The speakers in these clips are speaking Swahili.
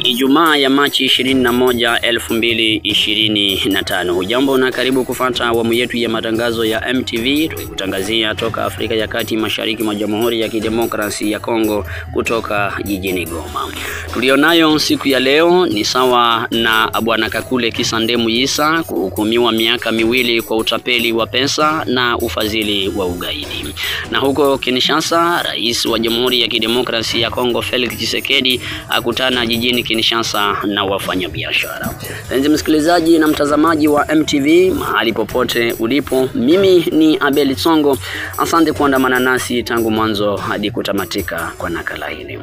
Ijumaa ya Machi 21, 2025. Hujambo na karibu kufuata awamu yetu ya matangazo ya MTV, tukikutangazia toka Afrika ya Kati, mashariki mwa Jamhuri ya Kidemokrasia ya Kongo, kutoka jijini Goma. Tulionayo siku ya leo ni sawa na Bwana Kakule Kisande Muyisa kuhukumiwa miaka miwili kwa utapeli wa pesa na ufadhili wa ugaidi. Na huko Kinshasa, Rais wa Jamhuri ya Kidemokrasia ya Kongo Felix Tshisekedi akutana jijini Kinshasa na wafanyabiashara. Penzi msikilizaji na mtazamaji wa MTV mahali popote ulipo, mimi ni Abel Tsongo. Asante kuandamana nasi tangu mwanzo hadi kutamatika kwa nakala hii.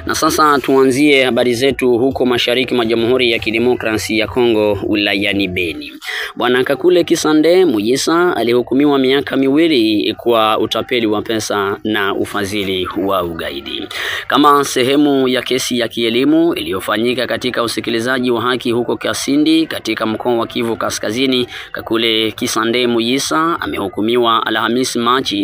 Na sasa tuanzie habari zetu huko mashariki mwa Jamhuri ya Kidemokrasia ya Kongo, wilayani Beni. Bwana Kakule Kisande Muyisa alihukumiwa miaka miwili kwa utapeli wa pesa na ufadhili wa ugaidi. Kama sehemu ya kesi ya kielimu iliyofanyika katika usikilizaji wa haki huko Kasindi katika mkoa wa Kivu Kaskazini, Kakule Kisande Muyisa amehukumiwa Alhamisi Machi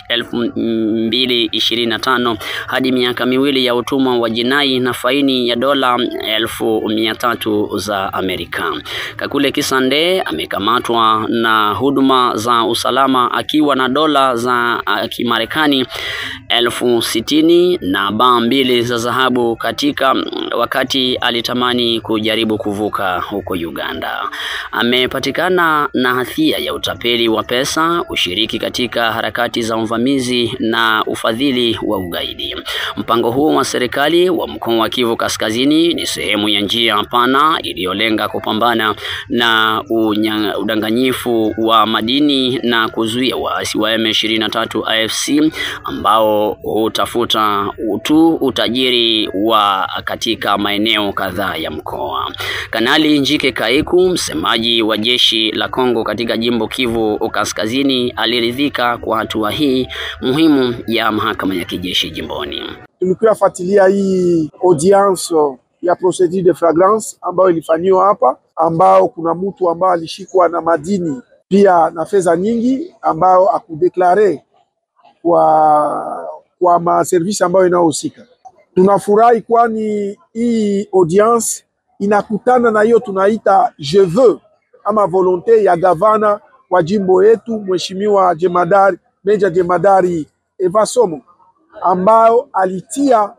2025 hadi miaka miwili ya utumwa wa jinai na faini ya dola 1,300 za Amerika. Kakule Kisande amekamatwa na huduma za usalama akiwa na dola za Kimarekani 60,000 na baa 2 za dhahabu katika wakati alitamani kujaribu kuvuka huko Uganda. Amepatikana na hatia ya utapeli wa pesa, ushiriki katika harakati za uvamizi na ufadhili wa ugaidi. Mpango huu wa serikali wa mkoa wa Kivu Kaskazini ni sehemu ya njia pana iliyolenga kupambana na udanganyifu wa madini na kuzuia waasi wa M23 AFC ambao hutafuta utajiri wa katika maeneo kadhaa ya mkoa. Kanali Njike Kaiku, msemaji wa jeshi la Kongo katika jimbo Kivu Kaskazini, aliridhika kwa hatua hii muhimu ya mahakama ya kijeshi jimboni. Tulikuwa fuatilia hii audience ya procedure de flagrance ambayo ilifanywa hapa, ambao kuna mtu ambao alishikwa na madini pia na fedha nyingi ambao akudeklare kwa maservisi ambayo inayohusika. Tunafurahi kwani hii audience inakutana na hiyo tunaita je veux ama volonté ya gavana wa jimbo yetu Mheshimiwa Meja Jemadari Eva Somo, ambao alitia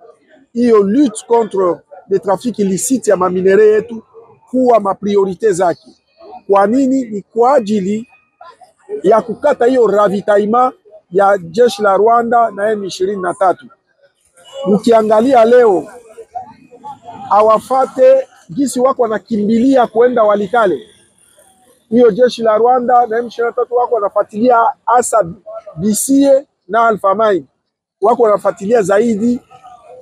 hiyo lutte contre le trafic illicite ya maminere yetu kuwa mapriorite zake. Kwa nini? Ni kwa ajili ya kukata hiyo ravitaima ya jeshi la Rwanda na M23. Mkiangalia leo awafate gisi wako wanakimbilia kwenda Walikale, hiyo jeshi la Rwanda na M23 wako wanafuatilia hasa Bisie na Alfamaini, wako wanafuatilia zaidi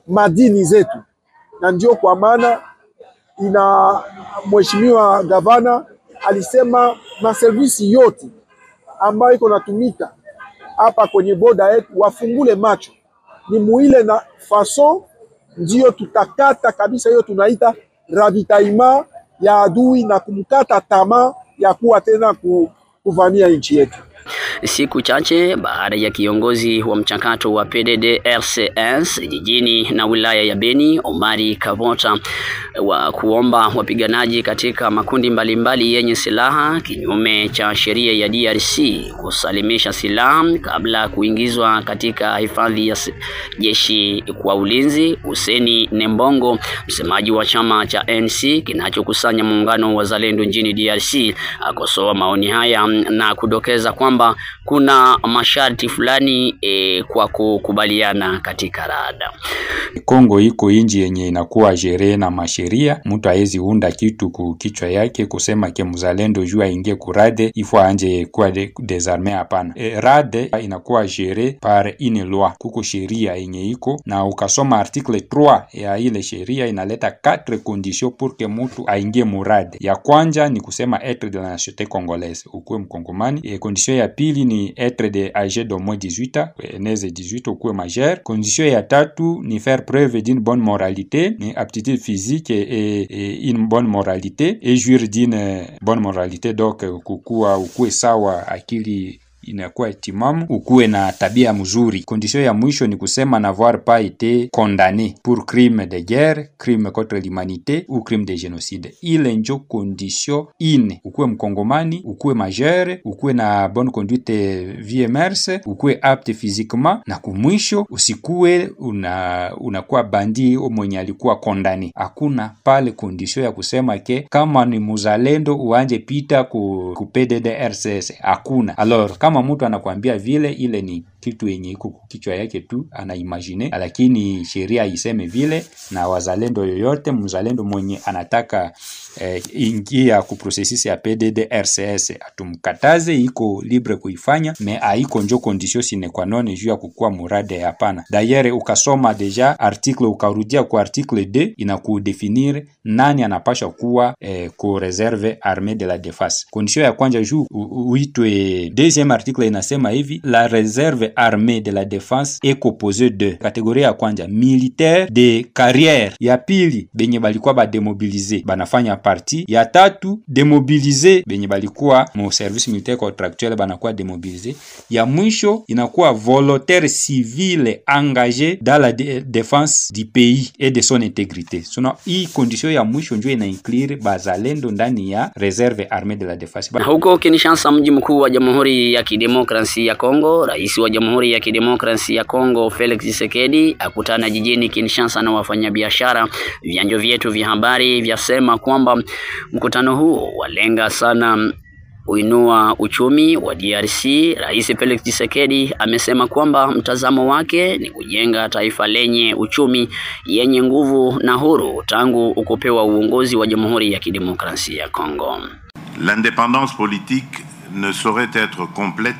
madini zetu. Na ndio kwa maana Mheshimiwa gavana alisema maservisi yote ambayo iko natumika hapa kwenye boda yetu wafungule macho. Ni muile na fason ndio tutakata kabisa hiyo tunaita ravitaima ya adui na kumkata tamaa ya kuwa tena kuvamia nchi yetu. Siku chache baada ya kiongozi wa mchakato wa PDDRCS jijini na wilaya ya Beni, Omari Kavota, wa kuomba wapiganaji katika makundi mbalimbali yenye silaha kinyume cha sheria ya DRC kusalimisha silaha kabla kuingizwa katika hifadhi ya jeshi kwa ulinzi. Huseni Nembongo, msemaji wa chama cha NC kinachokusanya muungano wa Zalendo nchini DRC, akosoa maoni haya na kudokeza kwamba kuna masharti fulani kwa kukubaliana katika rada. Kongo iko inji yenye inakuwa jere na masheria. Mtu haezi unda kitu kukichwa yake kusema ke mzalendo jua ingie kurade ifo anje kwa desarme hapana. Rade inakuwa jere par une loi, kuko sheria yenye iko na ukasoma article 3 ya ile sheria inaleta 4 conditions pour que mtu aingie murade. Ya kwanza ni kusema être de la nationalité congolaise, ukuwe mkongomani. Condition ya pili ni être de âgé d'au moins 18 ans, neze 18 ukuwe majeur. Condition ya tatu ni faire preuve d'une bonne moralité, ni aptitude physique et une bonne moralité, et jouir d'une bonne moralité, donc ukuwe sawa, akili inakuwa timamu, ukuwe na tabia mzuri. Condition ya mwisho ni kusema n'avoir pas été condamné pour crime de guerre, crime contre l'humanité ou crime de génocide. Ile njo condition ine: ukuwe mkongomani, ukuwe majeur, ukuwe na bonne conduite vie mers, ukuwe apte physiquement, na kumwisho usikuwe unakuwa bandi mwenye alikuwa condamné. Hakuna pale condition ya kusema ke kama ni muzalendo uanje pita ku PDDRCS. Hakuna. Alors kama mtu anakuambia vile, ile ni kitu yenye iko kichwa yake tu anaimagine, lakini sheria iseme vile. Na wazalendo yoyote, mzalendo mwenye anataka ingia ku processus ya PDDRCS atumkataze, iko libre kuifanya, me haiko njo condition sine qua non juu ya kukua murade. Hapana. D'ailleurs ukasoma deja article, ukarudia kwa article 2 inakudefinir nani anapasha kuwa ku reserve armée de la défense. Condition ya kwanza juu uitwe, deuxième article inasema hivi: la réserve armée de la défense est composée de catégorie ya kwanza militaire de carrière, ya pili benye balikuwa ba demobiliser banafanya parti, ya tatu demobiliser benye balikuwa mu service militaire contractuel banakuwa demobiliser, ya mwisho inakuwa volontaire civile engagé dans la défense du pays et de son intégrité. Sona hii condition ya mwisho ndio ina inclure bazalendo ndani ya réserve armée de la défense. Na huko Kinshasa, mji mkuu wa Jamhuri ya Kidemokrasia ya Kongo, rais wa Jamhuri ya Kidemokrasia ya Kongo Felix Tshisekedi akutana jijini Kinshasa na wafanyabiashara. Vyanzo vyetu vya habari vyasema kwamba mkutano huu walenga sana kuinua uchumi wa DRC. Rais Felix Tshisekedi amesema kwamba mtazamo wake ni kujenga taifa lenye uchumi yenye nguvu na huru tangu ukupewa uongozi wa Jamhuri ya Kidemokrasia ya Kongo. L'indépendance politique ne saurait être complète.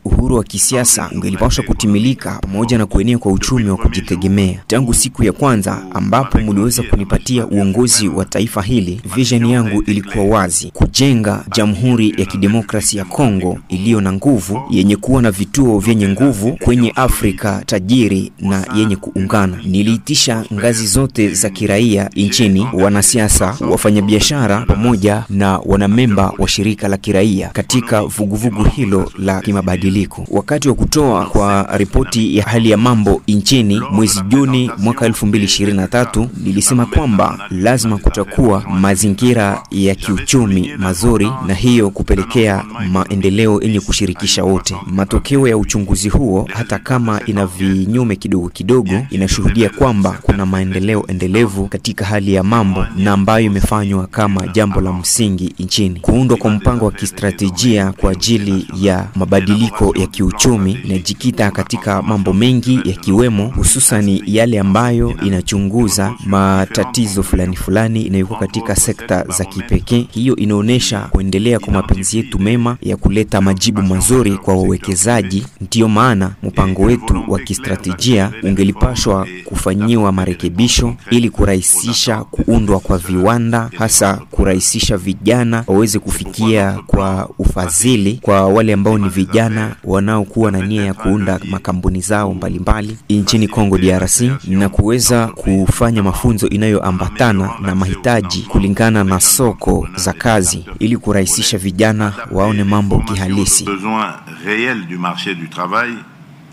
Uhuru wa kisiasa ungelipaswa kutimilika pamoja na kuenea kwa uchumi wa kujitegemea. Tangu siku ya kwanza ambapo mliweza kunipatia uongozi wa taifa hili, vision yangu ilikuwa wazi: kujenga Jamhuri ya Kidemokrasia ya Kongo iliyo na nguvu, yenye kuwa na vituo vyenye nguvu kwenye Afrika tajiri na yenye kuungana. Niliitisha ngazi zote za kiraia nchini, wanasiasa, wafanyabiashara pamoja na wanamemba wa shirika la kiraia katika vuguvugu hilo la kimabadiliko. Wakati wa kutoa kwa ripoti ya hali ya mambo nchini mwezi Juni mwaka 2023, nilisema kwamba lazima kutakuwa mazingira ya kiuchumi mazuri, na hiyo kupelekea maendeleo yenye kushirikisha wote. Matokeo ya uchunguzi huo, hata kama ina vinyume kidogo kidogo, inashuhudia kwamba kuna maendeleo endelevu katika hali ya mambo na ambayo imefanywa kama jambo la msingi nchini. Kuundwa kwa mpango wa kistratejia kwa ajili ya mabadiliko ya kiuchumi inajikita katika mambo mengi, yakiwemo hususani yale ambayo inachunguza matatizo fulani inayokuwa katika sekta za kipekee. Hiyo inaonesha kuendelea kwa mapenzi yetu mema ya kuleta majibu mazuri kwa wawekezaji. Ndiyo maana mpango wetu wa kistratejia ungelipashwa kufanyiwa marekebisho ili kurahisisha kuundwa kwa viwanda, hasa kurahisisha vijana waweze kufikia kwa ufadhili kwa wale ambao ni vijana wanaokuwa na nia ya kuunda makampuni zao mbalimbali nchini Kongo DRC, na kuweza kufanya mafunzo inayoambatana na mahitaji kulingana na soko za kazi ili kurahisisha vijana waone mambo kihalisi. Besoin réel du marché du travail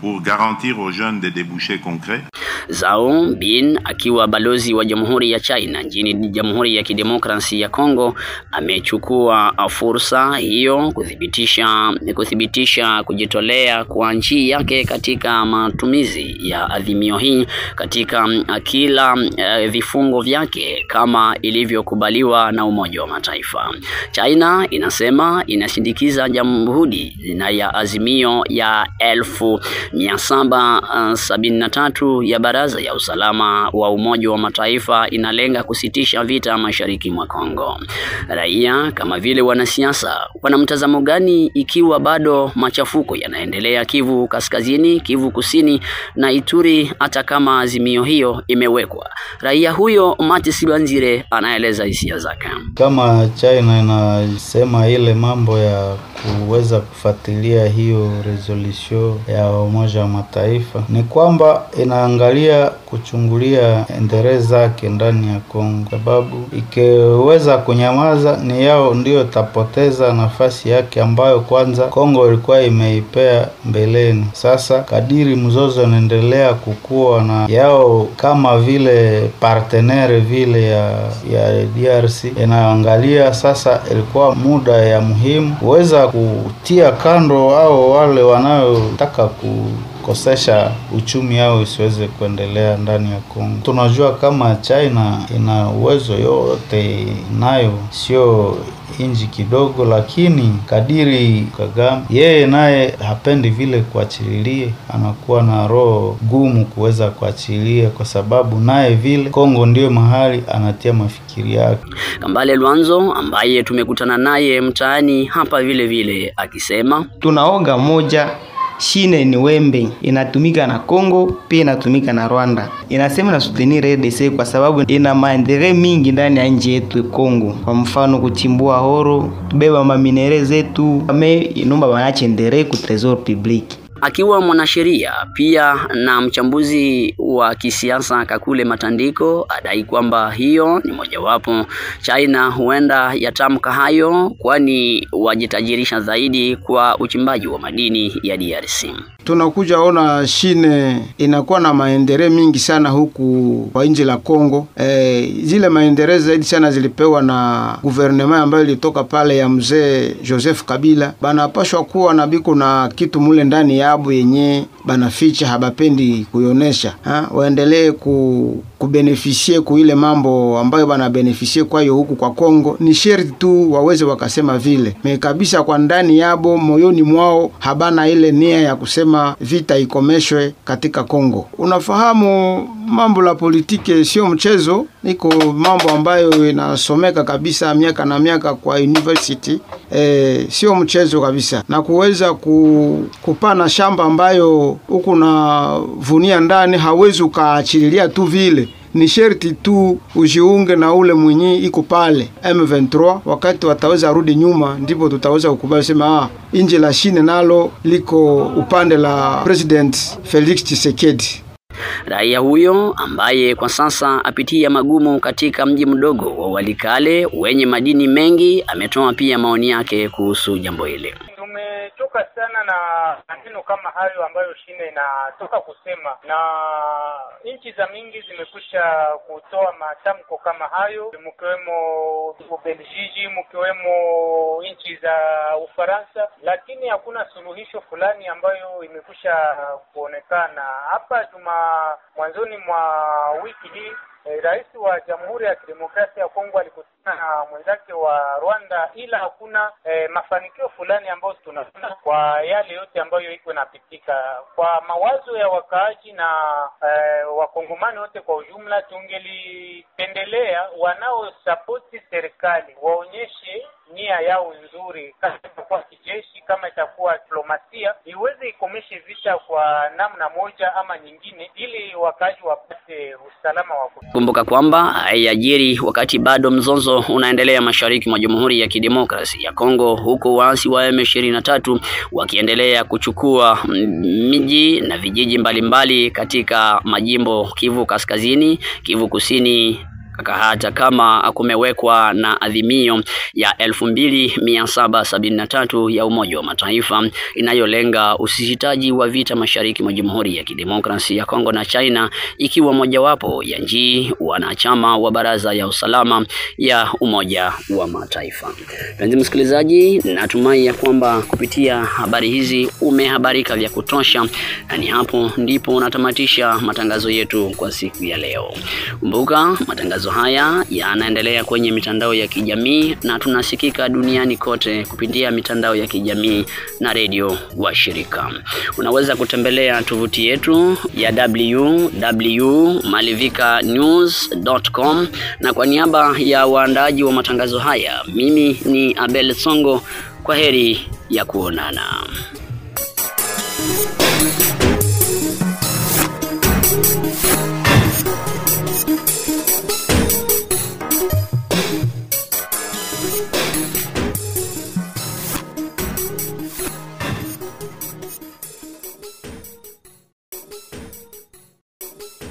pour garantir aux jeunes des débouchés concrets. Zhao Bin, akiwa balozi wa Jamhuri ya China nchini Jamhuri ya Kidemokrasia ya Kongo, amechukua fursa hiyo kuthibitisha kujitolea kwa nchi yake katika matumizi ya adhimio hii katika kila vifungo vyake kama ilivyokubaliwa na Umoja wa Mataifa. China inasema inashindikiza juhudi ya azimio ya 1773 ya bara Baraza ya Usalama wa Umoja wa Mataifa inalenga kusitisha vita mashariki mwa Kongo. Raia kama vile wanasiasa wana mtazamo gani ikiwa bado machafuko yanaendelea Kivu Kaskazini, Kivu Kusini na Ituri hata kama azimio hiyo imewekwa? Raia huyo Mati Sibanzire anaeleza hisia zake. Kama China inasema ile mambo ya kuweza kufuatilia hiyo resolution ya Umoja wa Mataifa, ni kwamba inaangalia kuchungulia endeleo zake ndani ya Kongo, sababu ikiweza kunyamaza ni yao ndio tapoteza nafasi yake ambayo kwanza Kongo ilikuwa imeipea mbeleni. Sasa kadiri mzozo unaendelea kukua na yao kama vile partenaire vile ya DRC inaangalia sasa, ilikuwa muda ya muhimu kuweza kutia kando au wale wanaotaka kukosesha uchumi yao isiweze kuendelea ndani ya Kongo. Tunajua kama China ina uwezo yote nayo, sio inji kidogo, lakini kadiri Kagame yeye naye hapendi vile kuachilie, anakuwa na roho gumu kuweza kuachilia, kwa sababu naye vile Kongo ndio mahali anatia mafikiri yake. Kambale Lwanzo ambaye tumekutana naye mtaani hapa vile akisema, tunaoga moja shine ni wembe, inatumika na Kongo pia inatumika na Rwanda. Inasema na soutenir RDC kwa sababu ina maendeleo mingi ndani ya nchi yetu Kongo. Kwa mfano kuchimbua horo, tubeba maminere zetu, inomba wanache ndere ku trésor public. Akiwa mwanasheria pia na mchambuzi wa kisiasa Kakule Matandiko adai kwamba hiyo ni mojawapo China huenda yatamka hayo, kwani wajitajirisha zaidi kwa uchimbaji wa madini ya DRC. Tunakuja ona shine inakuwa na maendeleo mingi sana huku kwa nchi la Kongo. Zile maendeleo zaidi sana zilipewa na gouvernement ambayo ilitoka pale ya mzee Joseph Kabila. Banapashwa kuwa na biko na kitu mule ndani yabo yenye banaficha habapendi kuionesha. Waendelee kubenefisie ku ile mambo ambayo banabenefisie kwa hiyo huku kwa Kongo. Ni sherti tu waweze wakasema vile. Kabisa kwa ndani yabo moyoni mwao habana ile nia ya kusema vita ikomeshwe katika Kongo. Unafahamu mambo la politike sio mchezo, niko mambo ambayo inasomeka kabisa miaka na miaka kwa university. Sio mchezo kabisa, na kuweza kupana shamba ambayo huku na vunia ndani hawezi ukaachilia tu vile. Ni sherti tu ujiunge na ule mwenye iko pale M23. Wakati wataweza rudi nyuma, ndipo tutaweza kukubali sema inji la shine nalo liko upande la President Felix Tshisekedi. Raia huyo ambaye kwa sasa apitia magumu katika mji mdogo wa Walikale wenye madini mengi ametoa pia maoni yake kuhusu jambo hili. Tumechoka sana na maneno kama hayo ambayo shine inatoka kusema, na nchi za mingi zimekwisha kutoa matamko kama hayo, mkiwemo Ubelgiji, mkiwemo nchi za Ufaransa, lakini hakuna suluhisho fulani ambayo imekwisha kuonekana. Hapa mwanzoni mwa wiki hii Rais wa Jamhuri ya Kidemokrasia ya Kongo alikutana na mwenzake wa Rwanda, ila hakuna mafanikio fulani ambayo tunaona kwa yale yote ambayo iko napitika. Kwa mawazo ya wakaaji na wakongomani wote kwa ujumla, tungelipendelea wanaosapoti serikali waonyeshe nia yao nzuri, kama itakuwa kijeshi, kama itakuwa diplomasia, iweze ikomeshe vita kwa namna moja ama nyingine, ili wakaaji wapate usalama wa kutosha. Kumbuka kwamba hayajiri wakati bado mzozo unaendelea mashariki mwa Jamhuri ya Kidemokrasia ya Kongo, huko waasi wa M23 wakiendelea kuchukua miji na vijiji mbalimbali katika majimbo Kivu Kaskazini, Kivu Kusini, hata kama kumewekwa na adhimio ya 2773 ya Umoja wa Mataifa inayolenga usisitaji wa vita mashariki mwa Jamhuri ya Kidemokrasia ya Kongo na China, ikiwa mojawapo ya nchi wanachama wa Baraza ya Usalama ya Umoja wa Mataifa. Mpenzi msikilizaji, natumai ya kwamba kupitia habari hizi umehabarika vya kutosha, na ni hapo ndipo unatamatisha matangazo yetu kwa siku ya leo. Kumbuka matangazo haya yanaendelea kwenye mitandao ya kijamii na tunasikika duniani kote kupitia mitandao ya kijamii na redio wa shirika. Unaweza kutembelea tovuti yetu ya www.malivikanews.com, na kwa niaba ya waandaji wa matangazo haya, mimi ni Abel Songo. Kwa heri ya kuonana.